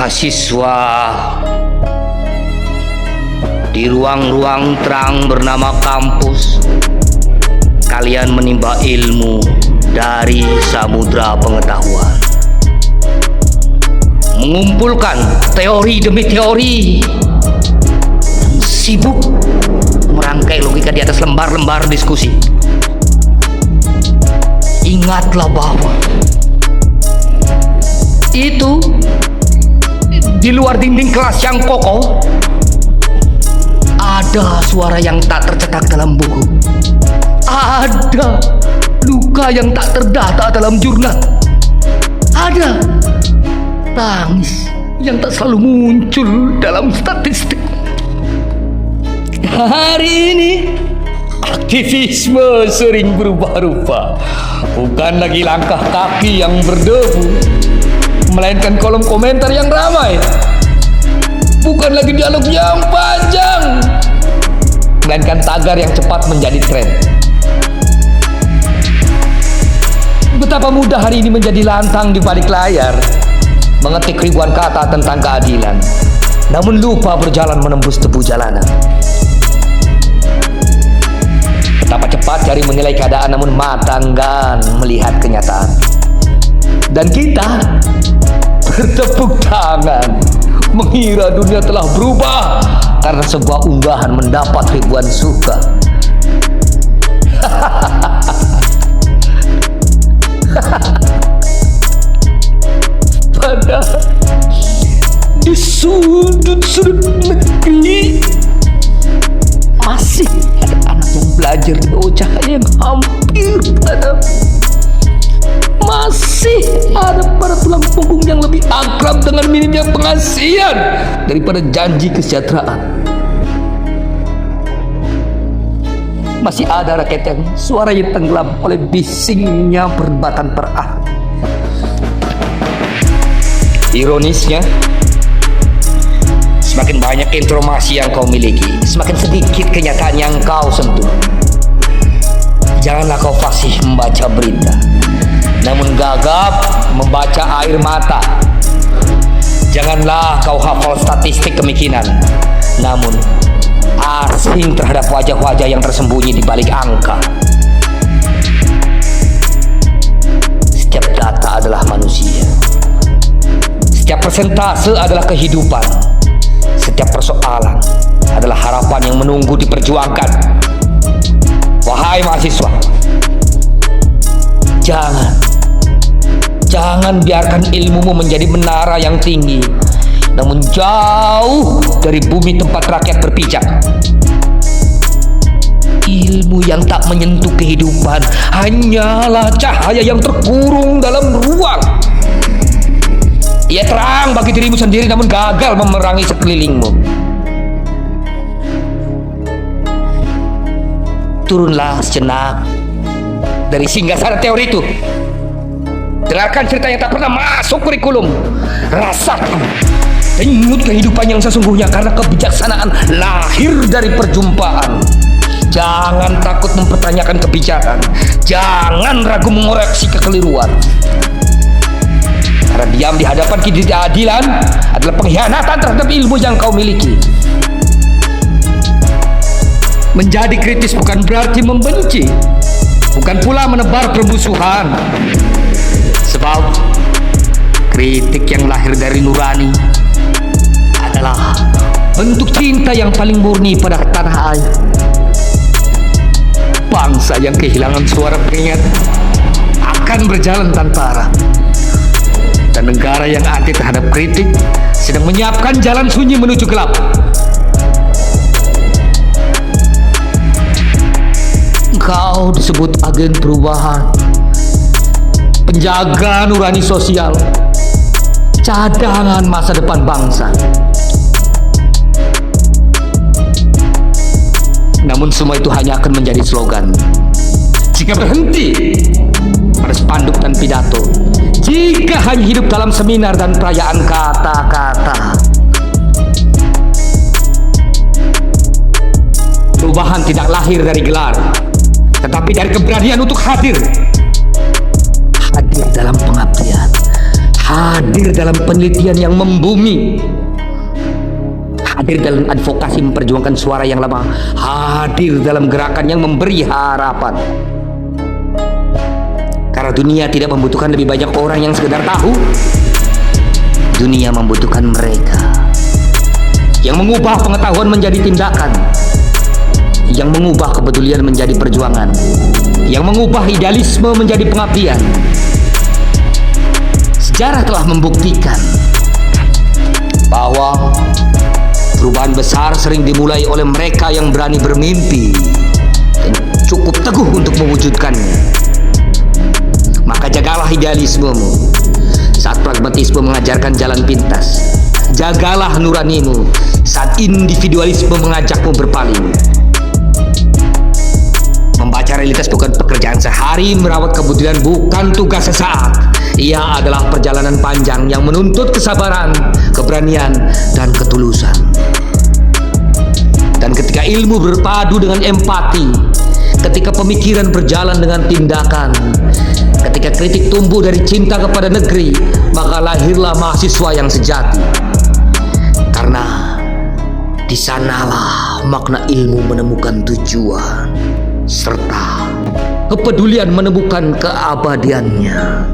mahasiswa di ruang-ruang terang bernama kampus, kalian menimba ilmu dari samudra pengetahuan, mengumpulkan teori demi teori, sibuk merangkai logika di atas lembar-lembar diskusi. Ingatlah bahwa itu di luar dinding kelas yang kokoh ada suara yang tak tercetak dalam buku, ada luka yang tak terdata dalam jurnal, ada tangis yang tak selalu muncul dalam statistik. Hari ini aktivisme sering berubah rupa, bukan lagi langkah kaki yang berdebu, melainkan kolom komentar yang ramai, bukan lagi dialog yang panjang, melainkan tagar yang cepat menjadi tren. Betapa mudah hari ini menjadi lantang di balik layar, mengetik ribuan kata tentang keadilan, namun lupa berjalan menembus tebu jalanan. Betapa cepat jari menilai keadaan, namun mata enggan melihat kenyataan. Dan kita bertepuk tangan mengira dunia telah berubah karena sebuah unggahan mendapat ribuan suka. Padahal di sudut-sudut negeri masih ada anak yang belajar di bawah cahaya yang hampir padam. Masih ada para tulang punggung yang lebih akrab dengan minimnya pengasihan daripada janji kesejahteraan. Masih ada rakyat yang suaranya tenggelam oleh bisingnya perdebatan perah. Ironisnya, semakin banyak informasi yang kau miliki, semakin sedikit kenyataan yang kau sentuh. Janganlah kau fasih membaca berita, namun gagap membaca air mata. Janganlah kau hafal statistik kemiskinan, namun asing terhadap wajah-wajah yang tersembunyi di balik angka. Setiap data adalah manusia. Setiap persentase adalah kehidupan. Setiap persoalan adalah harapan yang menunggu diperjuangkan. Wahai mahasiswa, jangan biarkan ilmumu menjadi menara yang tinggi, namun jauh dari bumi tempat rakyat berpijak. Ilmu yang tak menyentuh kehidupan hanyalah cahaya yang terkurung dalam ruang. Ia terang bagi dirimu sendiri, namun gagal memerangi sekelilingmu. Turunlah sejenak dari singgasana teori itu. Dengarkan cerita yang tak pernah masuk kurikulum. Rasakan denyut kehidupan yang sesungguhnya, karena kebijaksanaan lahir dari perjumpaan. Jangan takut mempertanyakan kebijakan. Jangan ragu mengoreksi kekeliruan. Karena diam di hadapan ketidakadilan adalah pengkhianatan terhadap ilmu yang kau miliki. Menjadi kritis bukan berarti membenci, bukan pula menebar permusuhan. Sebab kritik yang lahir dari nurani adalah bentuk cinta yang paling murni pada tanah air. Bangsa yang kehilangan suara peringat akan berjalan tanpa arah. Dan negara yang anti terhadap kritik sedang menyiapkan jalan sunyi menuju gelap. Engkau disebut agen perubahan, penjaga nurani sosial, cadangan masa depan bangsa. Namun semua itu hanya akan menjadi slogan jika berhenti pada spanduk dan pidato, jika hanya hidup dalam seminar dan perayaan kata-kata. Perubahan tidak lahir dari gelar, tetapi dari keberanian untuk hadir dalam pengabdian, hadir dalam penelitian yang membumi, hadir dalam advokasi memperjuangkan suara yang lemah, hadir dalam gerakan yang memberi harapan. Karena dunia tidak membutuhkan lebih banyak orang yang sekedar tahu. Dunia membutuhkan mereka yang mengubah pengetahuan menjadi tindakan, yang mengubah kepedulian menjadi perjuangan, yang mengubah idealisme menjadi pengabdian. Sejarah telah membuktikan bahwa perubahan besar sering dimulai oleh mereka yang berani bermimpi dan cukup teguh untuk mewujudkannya. Maka jagalah idealismemu saat pragmatisme mengajarkan jalan pintas. Jagalah nuranimu saat individualisme mengajakmu berpaling. Membaca realitas bukan pekerjaan sehari, merawat kebutuhan bukan tugas sesaat. Ia adalah perjalanan panjang yang menuntut kesabaran, keberanian, dan ketulusan. Dan ketika ilmu berpadu dengan empati, ketika pemikiran berjalan dengan tindakan, ketika kritik tumbuh dari cinta kepada negeri, maka lahirlah mahasiswa yang sejati. Karena di sanalah makna ilmu menemukan tujuan, serta kepedulian menemukan keabadiannya.